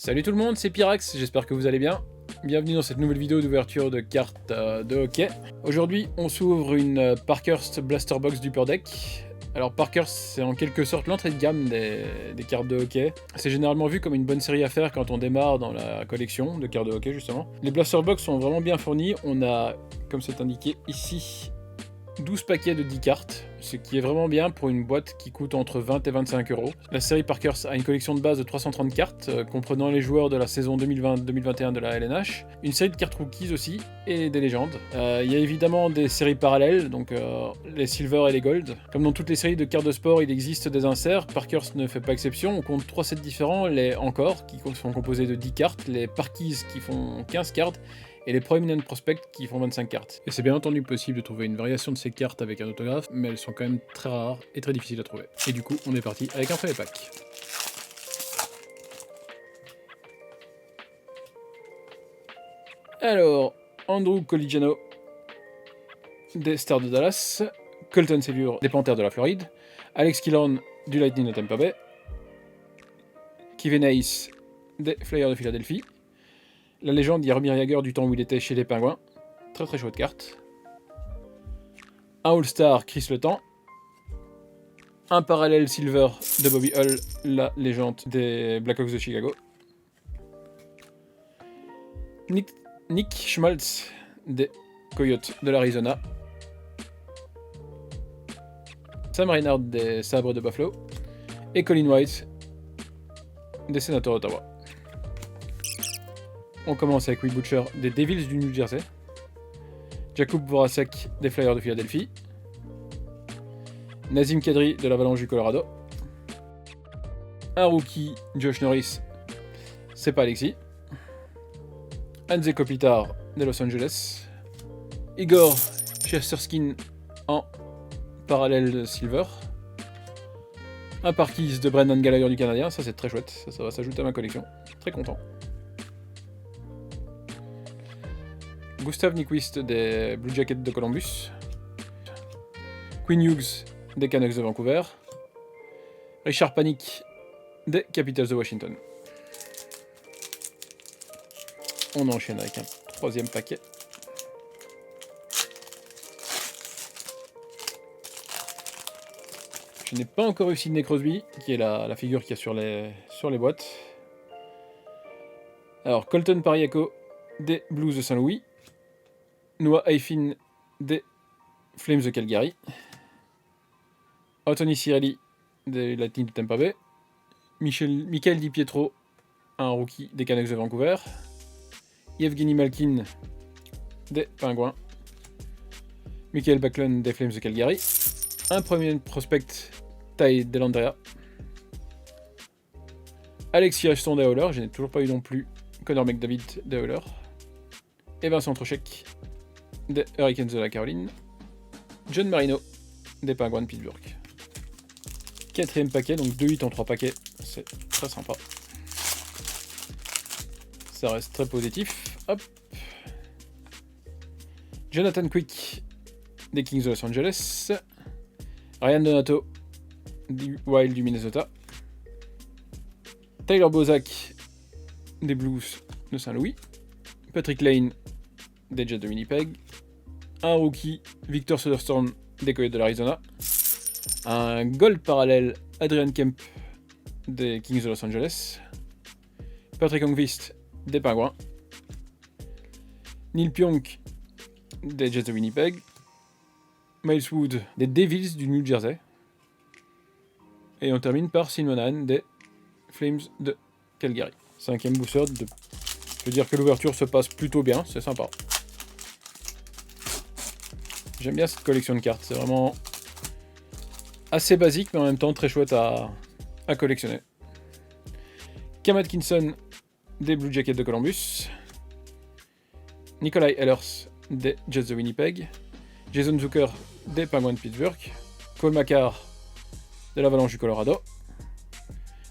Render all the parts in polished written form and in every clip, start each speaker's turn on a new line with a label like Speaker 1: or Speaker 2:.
Speaker 1: Salut tout le monde, c'est Pyrax, j'espère que vous allez bien. Bienvenue dans cette nouvelle vidéo d'ouverture de cartes de hockey. Aujourd'hui, on s'ouvre une Parkhurst Blaster Box du Upper Deck. Alors Parkhurst, c'est en quelque sorte l'entrée de gamme des cartes de hockey. C'est généralement vu comme une bonne série à faire quand on démarre dans la collection de cartes de hockey justement. Les Blaster Box sont vraiment bien fournis, on a, comme c'est indiqué ici, 12 paquets de 10 cartes, ce qui est vraiment bien pour une boîte qui coûte entre 20 et 25 euros. La série Parkhurst a une collection de base de 330 cartes, comprenant les joueurs de la saison 2020-2021 de la LNH, une série de cartes rookies aussi, et des légendes. Il y a évidemment des séries parallèles, donc les Silver et les Gold. Comme dans toutes les séries de cartes de sport, il existe des inserts, Parkhurst ne fait pas exception, on compte 3 sets différents, les Encore, qui sont composés de 10 cartes, les Parkies qui font 15 cartes, et les Prominent Prospects qui font 25 cartes. Et c'est bien entendu possible de trouver une variation de ces cartes avec un autographe, mais elles sont quand même très rares et très difficiles à trouver. Et du coup, on est parti avec un premier pack. Alors, Andrew Coligiano des Stars de Dallas, Colton Seymour des Panthers de la Floride, Alex Killorn du Lightning de Tampa Bay, Kevin Hayes des Flyers de Philadelphie, la légende Jaromir Jagr du temps où il était chez les Pingouins, très chouette carte. Un All-Star Chris Le Temps, un parallèle Silver de Bobby Hull, la légende des Blackhawks de Chicago, Nick Schmaltz des Coyotes de l'Arizona, Sam Reinhart des Sabres de Buffalo et Colin White des Sénateurs d'Ottawa. On commence avec Will Butcher des Devils du New Jersey, Jakub Voracek des Flyers de Philadelphie, Nazem Kadri de l'Avalanche du Colorado, un rookie Josh Norris, c'est pas Alexis, Anze Kopitar de Los Angeles, Igor Shesterkin en parallèle Silver, un Parkies de Brendan Gallagher du Canadien, ça c'est très chouette, ça va s'ajouter à ma collection, très content. Gustav Nyquist des Blue Jackets de Columbus, Quinn Hughes des Canucks de Vancouver, Richard Panik des Capitals de Washington. On enchaîne avec un troisième paquet. Je n'ai pas encore eu Sidney Crosby, qui est la figure qu'il y a sur les boîtes. Alors, Colton Parayko des Blues de Saint-Louis, Noah Hayfin des Flames de Calgary, Anthony Cirelli des Lightning de Tampa Bay, Michael Di Pietro, un rookie des Canucks de Vancouver, Evgeny Malkin des Pingouins, Michael Backlund des Flames de Calgary, un premier prospect Ty Dellandrea, Alexis Ashton des Oilers, je n'ai toujours pas eu non plus Connor McDavid des Oilers, et Vincent Trocheck des Hurricanes de la Caroline, John Marino des Penguins de Pittsburgh. Quatrième paquet, donc 2 hits en 3 paquets, c'est très sympa. Ça reste très positif. Hop. Jonathan Quick des Kings de Los Angeles, Ryan Donato du Wild du Minnesota, Tyler Bozak des Blues de Saint-Louis, Patrick Lane des Jets de Winnipeg, un rookie Victor Soderstrom des Coyotes de l'Arizona, un gold parallèle Adrian Kemp des Kings de Los Angeles, Patrick Engvist des Pingouins, Neil Pionk des Jets de Winnipeg, Miles Wood des Devils du New Jersey, et on termine par Simon Hahn des Flames de Calgary. Cinquième booster, je veux dire que l'ouverture se passe plutôt bien, c'est sympa. J'aime bien cette collection de cartes, c'est vraiment assez basique mais en même temps très chouette à collectionner. Cam Atkinson des Blue Jackets de Columbus, Nikolai Ehlers des Jets de Winnipeg, Jason Zucker des Penguins de Pittsburgh, Cole Makar de l'Avalanche du Colorado,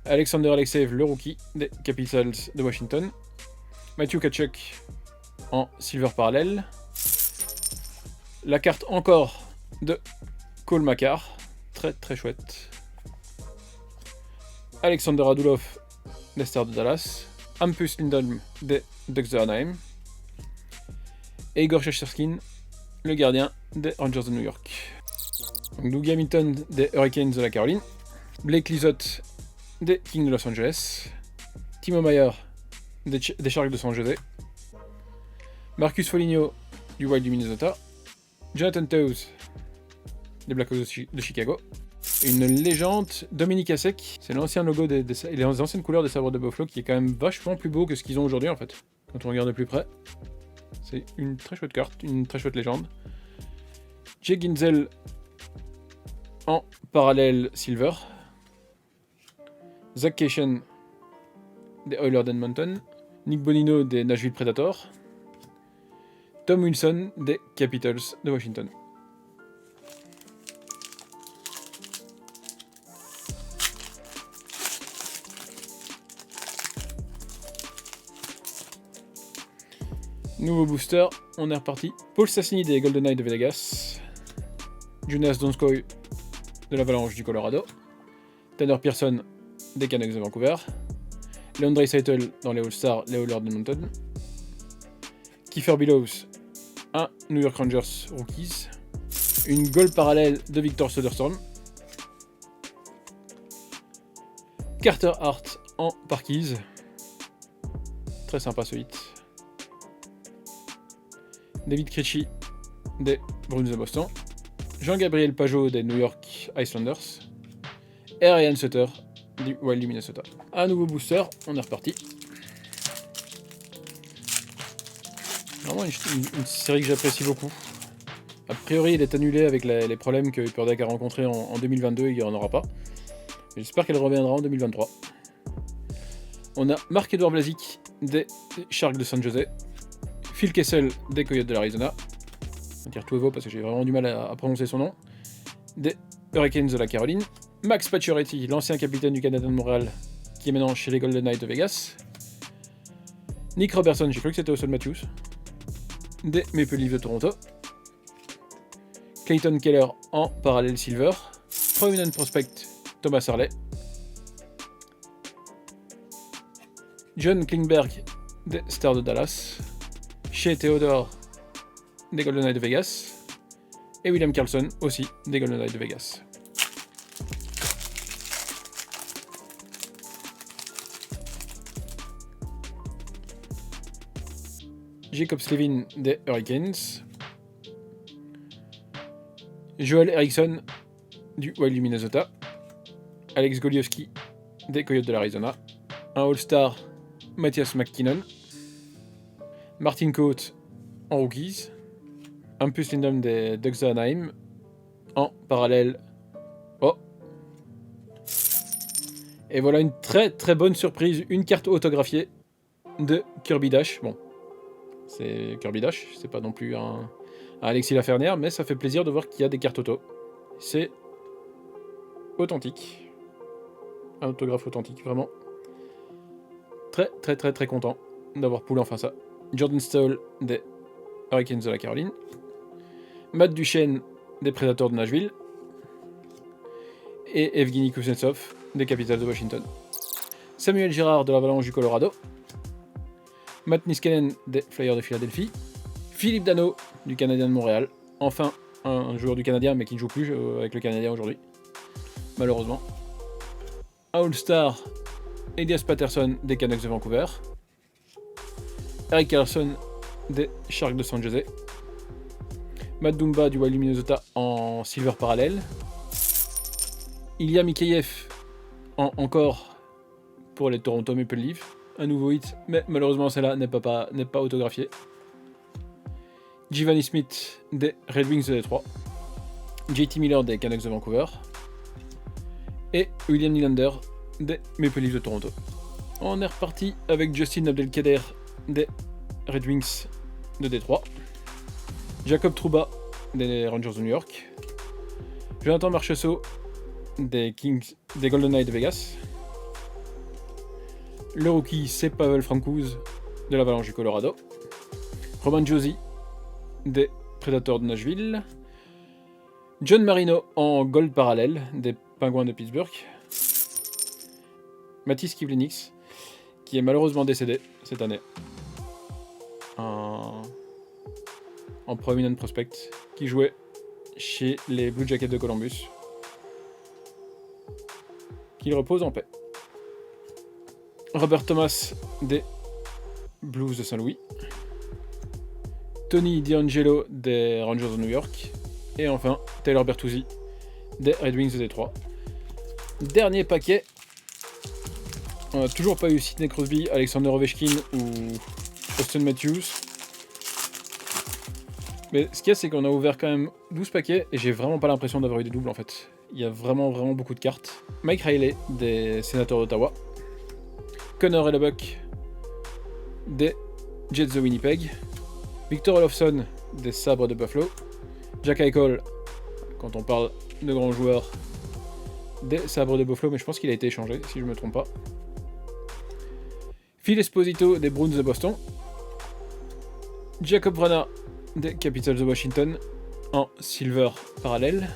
Speaker 1: Alexander Alexeyev le rookie des Capitals de Washington, Matthew Tkachuk en Silver parallèle, la carte encore de Cole Makar, très chouette, Alexander Radulov des Stars de Dallas, Hampus Lindholm des Ducks de Anaheim. Et Igor Shesterkin, le gardien des Rangers de New York. Donc Doug Hamilton des Hurricanes de la Caroline. Blake Lizotte des Kings de Los Angeles. Timo Meier des Sharks de San Jose. Marcus Foligno du Wild du Minnesota. Jonathan Toews des Blackhawks de Chicago. Une légende, Dominique Hasek, c'est l'ancien logo les anciennes couleurs des sabres de Buffalo qui est quand même vachement plus beau que ce qu'ils ont aujourd'hui en fait, quand on regarde de plus près. C'est une très chouette carte, une très chouette légende. Jay Ginzel en parallèle silver. Zach Cation des Oilers d'Edmonton. Nick Bonino des Nashville Predators. Tom Wilson des Capitals de Washington. Nouveau booster, on est reparti. Paul Stastny des Golden Knights de Vegas. Jonas Donskoy de l'Avalanche du Colorado. Tanner Pearson des Canucks de Vancouver. Leon Draisaitl dans les All-Stars, les Oilers d'Edmonton. Kiefer Bellows, un New York Rangers Rookies. Une goal parallèle de Victor Soderstrom. Carter Hart en Parkees. Très sympa ce hit. David Krejci des Bruins de Boston. Jean-Gabriel Pageau des New York Islanders. Et Ryan Sutter du Wild du Minnesota. Un nouveau booster, on est reparti. Vraiment une série que j'apprécie beaucoup. A priori, elle est annulée avec les problèmes que Upper Deck a rencontrés en 2022 et il n'y en aura pas. J'espère qu'elle reviendra en 2023. On a Marc-Edouard Vlasic des Sharks de San Jose. Phil Kessel des Coyotes de l'Arizona. On va dire tout parce que j'ai vraiment du mal à prononcer son nom. Des Hurricanes de la Caroline. Max Pacioretty, l'ancien capitaine du Canadien de Montréal, qui est maintenant chez les Golden Knights de Vegas. Nick Robertson, j'ai cru que c'était Auston Matthews. Des Maple Leafs de Toronto. Clayton Keller en parallèle silver. Prominent prospect Thomas Harley. John Klingberg des Stars de Dallas. Shea Theodore des Golden Knights de Vegas. Et William Karlsson aussi des Golden Knights de Vegas. Jacob Slavin des Hurricanes. Joel Eriksson du Wild du Minnesota. Alex Goliowski des Coyotes de l'Arizona. Un All-Star Matthias McKinnon. Martin Coate en Rookies. Hampus Lindholm des Ducks de Anaheim. En parallèle. Oh! Et voilà une très très bonne surprise. Une carte autographiée de Kirby Dash. Bon, c'est Kirby Dash, c'est pas non plus un Alexis Lafrenière, mais ça fait plaisir de voir qu'il y a des cartes auto. C'est authentique. Un autographe authentique, vraiment. Très très très très content d'avoir poulé enfin ça. Jordan Staal des Hurricanes de la Caroline. Matt Duchene des Predators de Nashville. Et Evgeny Kuznetsov des Capitals de Washington. Samuel Girard de l'Avalanche du Colorado. Matt Niskanen des Flyers de Philadelphie. Philippe Danault du Canadien de Montréal. Enfin, un joueur du Canadien, mais qui ne joue plus avec le Canadien aujourd'hui. Malheureusement. All-Star Elias Patterson des Canucks de Vancouver. Eric Carlson des Sharks de San Jose. Matt Dumba du Wild du Minnesota en silver parallèle. Ilya Mikheyev encore pour les Toronto Maple Leafs. Un nouveau hit, mais malheureusement celle-là n'est pas autographiée. Giovanni Smith des Red Wings de Détroit. JT Miller des Canucks de Vancouver. Et William Nylander des Maple Leafs de Toronto. On est reparti avec Justin Abdelkader des Red Wings de Détroit. Jacob Trouba des Rangers de New York. Jonathan Marchessault des Golden Knights de Vegas. Le rookie, c'est Pavel Francouz de l'Avalanche du Colorado. Roman Josi des Predators de Nashville. John Marino en gold parallèle des Penguins de Pittsburgh. Mathis Kivlenix qui est malheureusement décédé cette année. En prominent prospect, qui jouait chez les Blue Jackets de Columbus. Qu'il repose en paix. Robert Thomas des Blues de Saint-Louis. Tony DiAngelo des Rangers de New York. Et enfin, Taylor Bertuzzi des Red Wings de Détroit. Dernier paquet. On n'a toujours pas eu Sidney Crosby, Alexander Ovechkin ou Austin Matthews. Mais ce qu'il y a, c'est qu'on a ouvert quand même 12 paquets et j'ai vraiment pas l'impression d'avoir eu des doubles en fait. Il y a vraiment beaucoup de cartes. Mike Riley des Sénateurs d'Ottawa. Connor Hellebuck des Jets de Winnipeg. Victor Olofsson des Sabres de Buffalo. Jack Eichel, quand on parle de grands joueurs, des Sabres de Buffalo, mais je pense qu'il a été échangé, si je ne me trompe pas. Phil Esposito des Bruins de Boston. Jacob Vrana des Capitals de Washington en silver parallèle.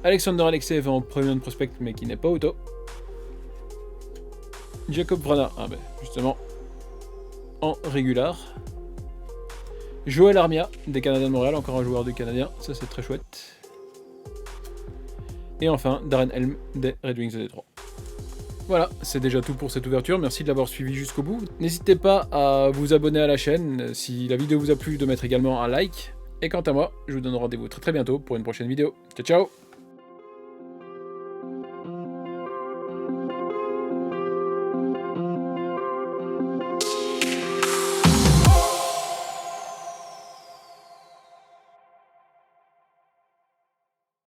Speaker 1: Alexander Alexeyev en prominent prospect mais qui n'est pas auto. Jacob Vrana, justement, en régular. Joël Armia des Canadiens de Montréal, encore un joueur du Canadien, ça c'est très chouette. Et enfin, Darren Helm des Red Wings de Détroit. Voilà, c'est déjà tout pour cette ouverture, merci de l'avoir suivi jusqu'au bout. N'hésitez pas à vous abonner à la chaîne, si la vidéo vous a plu, de mettre également un like. Et quant à moi, je vous donne rendez-vous très bientôt pour une prochaine vidéo. Ciao ciao!